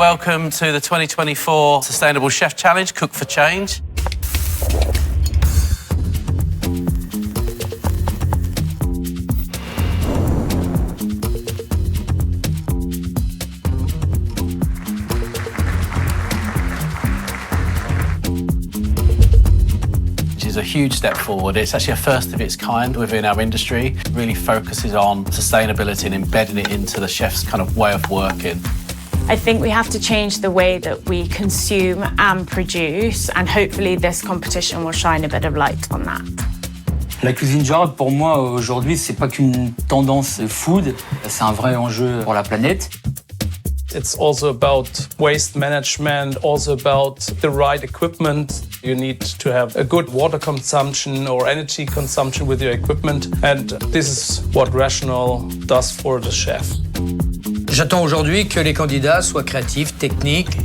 welcome to the 2024 Sustainable Chef Challenge, Cook for Change. Is a huge step forward. It's actually a first of its kind within our industry. It really focuses on sustainability and embedding it into the chef's kind of way of working. I think we have to change the way that we consume and produce, and hopefully this competition will shine a bit of light on that. La cuisine durable, pour moi, aujourd'hui, c'est pas qu'une tendance food, c'est un vrai enjeu pour la planète. It's also about waste management, also about the right equipment. You need to have a good water consumption or energy consumption with your equipment. And this is what Rational does for the chef. J'attends aujourd'hui que les candidats soient créatifs, techniques.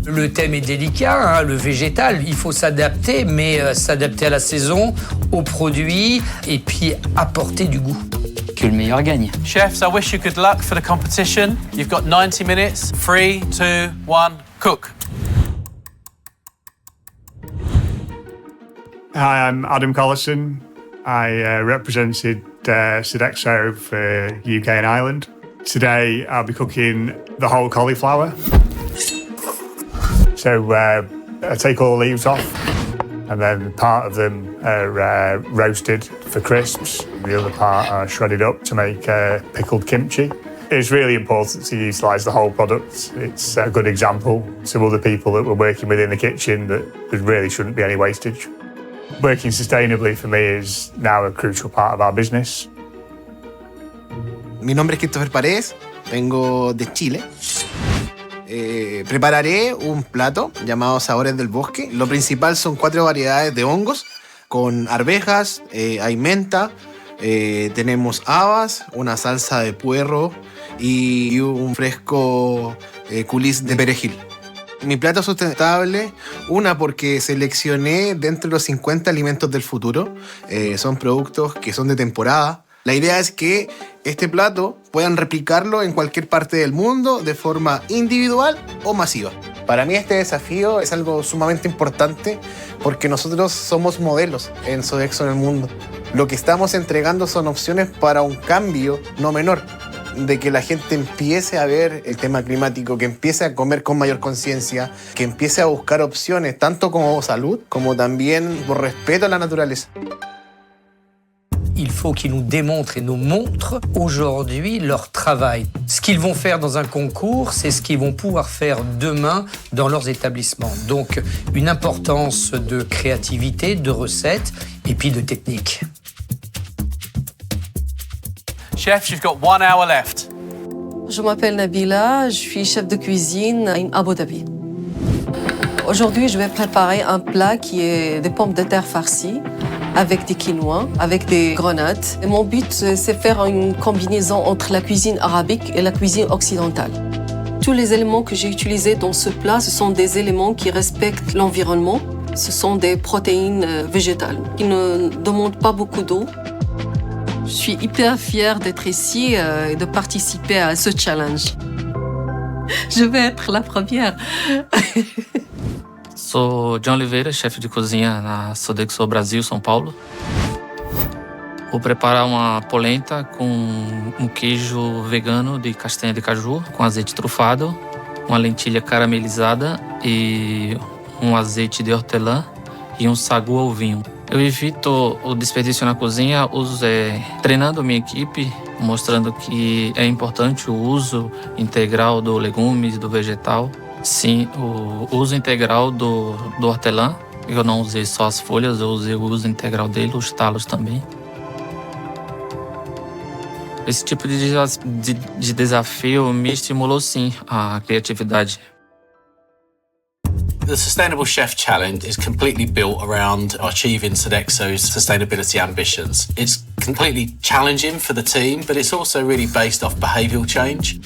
Le thème est délicat, hein, le végétal. Il faut s'adapter, mais s'adapter à la saison, aux produits et puis apporter du goût. Que le meilleur gagne. Chefs, I wish you good luck for the competition. You've got 90 minutes. 3, 2, 1, cook. Hi, I'm Adam Collison. I represented Sodexo for UK and Ireland. Today, I'll be cooking the whole cauliflower. So I take all the leaves off, and then part of them are roasted for crisps. The other part are shredded up to make pickled kimchi. It's really important to utilise the whole product. It's a good example to other people that we're working with in the kitchen that there really shouldn't be any wastage. Working sustainably for me is now a crucial part of our business. Mi nombre es Christopher Paredes, vengo de Chile. Prepararé un plato llamado Sabores del Bosque. Lo principal son 4 variedades de hongos con arvejas, hay menta, tenemos habas, una salsa de puerro y un fresco coulis de perejil. Mi plato es sustentable, una porque seleccioné dentro de los 50 alimentos del futuro. Son productos que son de temporada. La idea es que este plato puedan replicarlo en cualquier parte del mundo de forma individual o masiva. Para mí este desafío es algo sumamente importante porque nosotros somos modelos en Sodexo en el mundo. Lo que estamos entregando son opciones para un cambio no menor, de que la gente empiece a ver el tema climático, que empiece a comer con mayor conciencia, que empiece a buscar opciones tanto como salud como también por respeto a la naturaleza. Il faut qu'ils nous démontrent et nous montrent aujourd'hui leur travail. Ce qu'ils vont faire dans un concours, c'est ce qu'ils vont pouvoir faire demain dans leurs établissements. Donc, une importance de créativité, de recettes et puis de technique. Chefs, you've got 1 hour left. Je m'appelle Nabila, je suis chef de cuisine à Abu Dhabi. Aujourd'hui, je vais préparer un plat qui est des pommes de terre farcies avec des quinoa, avec des grenades. Et mon but, c'est faire une combinaison entre la cuisine arabique et la cuisine occidentale. Tous les éléments que j'ai utilisés dans ce plat, ce sont des éléments qui respectent l'environnement. Ce sont des protéines végétales qui ne demandent pas beaucoup d'eau. Je suis hyper fière d'être ici et de participer à ce challenge. Je vais être la première. Sou John Oliveira, chefe de cozinha na Sodexo Brasil, São Paulo. Vou preparar uma polenta com um queijo vegano de castanha de caju, com azeite trufado, uma lentilha caramelizada e um azeite de hortelã e um sagu ao vinho. Eu evito o desperdício na cozinha, treinando minha equipe, mostrando que é importante o uso integral do legumes, do vegetal. Sim, o uso integral do hortelã. Eu não usei só as folhas, eu usei o uso integral dele, os talos também. Esse tipo de desafio me estimulou sim a criatividade. The Sustainable Chef Challenge is completely built around achieving Sodexo's sustainability ambitions. It's completely challenging for the team, but it's also really based off behavioural change.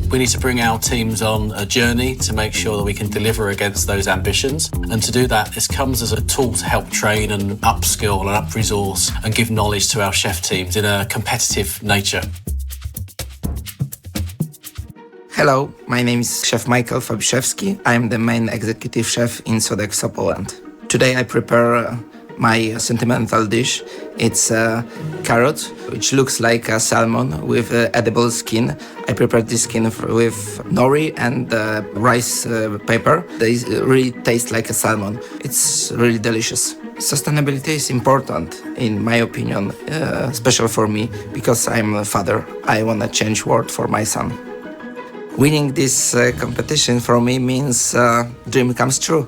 We need to bring our teams on a journey to make sure that we can deliver against those ambitions. And to do that, this comes as a tool to help train and upskill and up-resource and give knowledge to our chef teams in a competitive nature. Hello, my name is Chef Michael Fabiszewski. I am the main executive chef in Sodexo, Poland. Today I prepare my sentimental dish. It's a carrot, which looks like a salmon with edible skin. I prepared this skin with nori and rice paper. They really taste like a salmon. It's really delicious. Sustainability is important, in my opinion, especially for me, because I'm a father. I want to change world for my son. Winning this competition for me means dream comes true.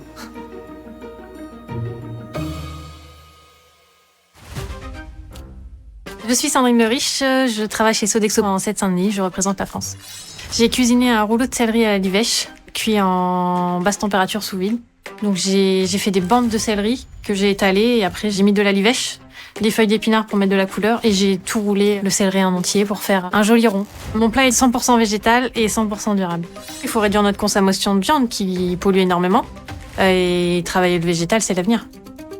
Je suis Sandrine Le Riche, je travaille chez Sodexo en Seine-Saint-Denis, je représente la France. J'ai cuisiné un rouleau de céleri à la livèche, cuit en basse température sous vide. Donc j'ai fait des bandes de céleri que j'ai étalées et après j'ai mis de la livèche, des feuilles d'épinards pour mettre de la couleur et j'ai tout roulé le céleri en entier pour faire un joli rond. Mon plat est 100% végétal et 100% durable. Il faut réduire notre consommation de viande qui pollue énormément et travailler le végétal, c'est l'avenir.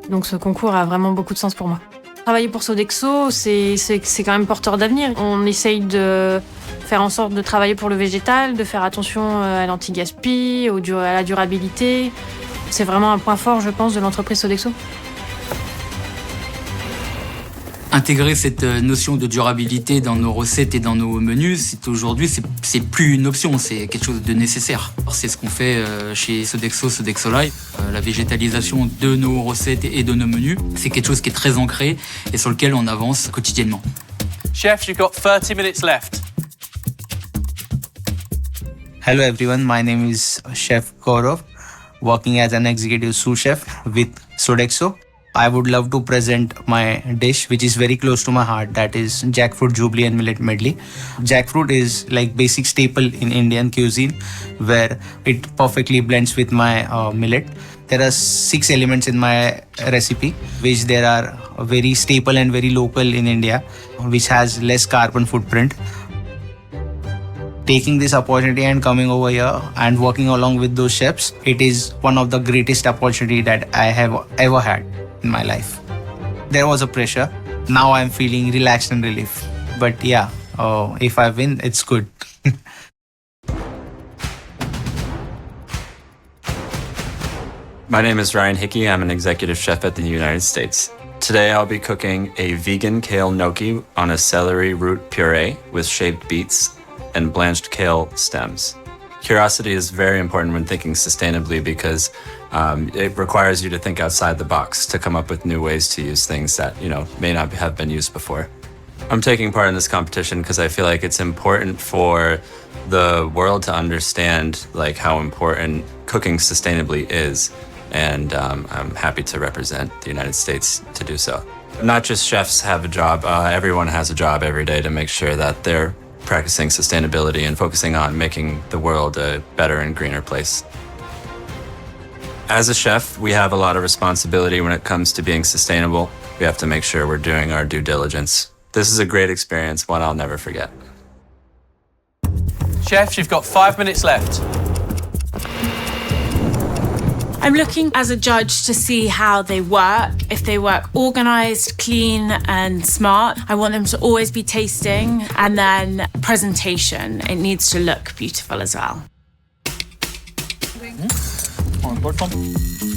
Donc ce concours a vraiment beaucoup de sens pour moi. Travailler pour Sodexo, c'est quand même porteur d'avenir. On essaye de faire en sorte de travailler pour le végétal, de faire attention à l'anti-gaspi, à la durabilité. C'est vraiment un point fort, je pense, de l'entreprise Sodexo. Intégrer cette notion de durabilité dans nos recettes et dans nos menus, aujourd'hui, c'est plus une option, c'est quelque chose de nécessaire. C'est ce qu'on fait chez Sodexo, Sodexo Live. La végétalisation de nos recettes et de nos menus, c'est quelque chose qui est très ancré et sur lequel on avance quotidiennement. Chef, you've got 30 minutes left. Hello everyone, my name is Chef Gaurav, working as an executive sous chef with Sodexo. I would love to present my dish, which is very close to my heart, that is jackfruit jubilee and millet medley. Jackfruit is like basic staple in Indian cuisine, where it perfectly blends with my millet. There are 6 elements in my recipe, which there are very staple and very local in India, which has less carbon footprint. Taking this opportunity and coming over here and working along with those chefs, it is one of the greatest opportunity that I have ever had in my life. There was a pressure. Now I'm feeling relaxed and relief. But yeah, if I win, it's good. My name is Ryan Hickey. I'm an executive chef at the United States. Today I'll be cooking a vegan kale gnocchi on a celery root puree with shaved beets and blanched kale stems. Curiosity is very important when thinking sustainably because it requires you to think outside the box to come up with new ways to use things that, may not have been used before. I'm taking part in this competition because I feel like it's important for the world to understand how important cooking sustainably is. And I'm happy to represent the United States to do so. Not just chefs have a job, everyone has a job every day to make sure that they're practicing sustainability and focusing on making the world a better and greener place. As a chef, we have a lot of responsibility when it comes to being sustainable. We have to make sure we're doing our due diligence. This is a great experience, one I'll never forget. Chef, you've got 5 minutes left. I'm looking as a judge to see how they work. If they work organized, clean, and smart, I want them to always be tasting. And then presentation, it needs to look beautiful as well.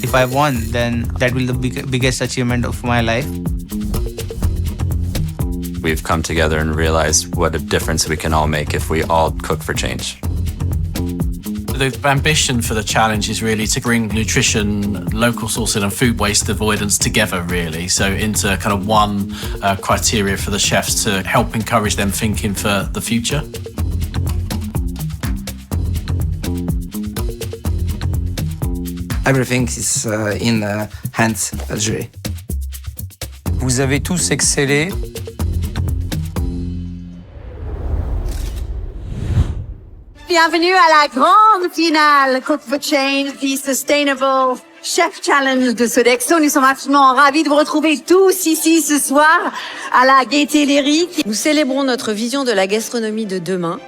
If I won, then that will be the biggest achievement of my life. We've come together and realized what a difference we can all make if we all cook for change. The ambition for the challenge is really to bring nutrition, local sourcing and food waste avoidance together really. So into kind of one criteria for the chefs to help encourage them thinking for the future. Everything is in hands of jury. Vous avez tous excellé. Bienvenue à la grande finale Cook for Change, the Sustainable Chef Challenge de Sodexo. Nous sommes absolument ravis de vous retrouver tous ici ce soir à la Gaieté Lyrique. Nous célébrons notre vision de la gastronomie de demain,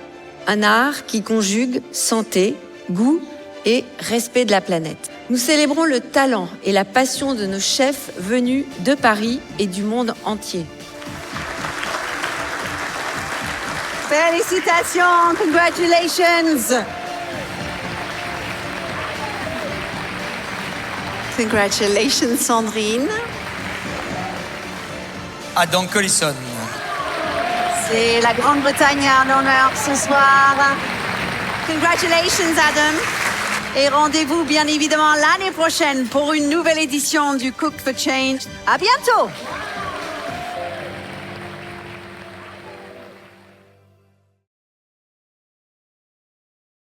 un art qui conjugue santé, goût et respect de la planète. Nous célébrons le talent et la passion de nos chefs venus de Paris et du monde entier. Félicitations, congratulations. Congratulations, Sandrine. Adam Collison. C'est la Grande-Bretagne à l'honneur ce soir. Congratulations, Adam. Et rendez-vous bien évidemment l'année prochaine pour une nouvelle édition du Cook for Change. À bientôt.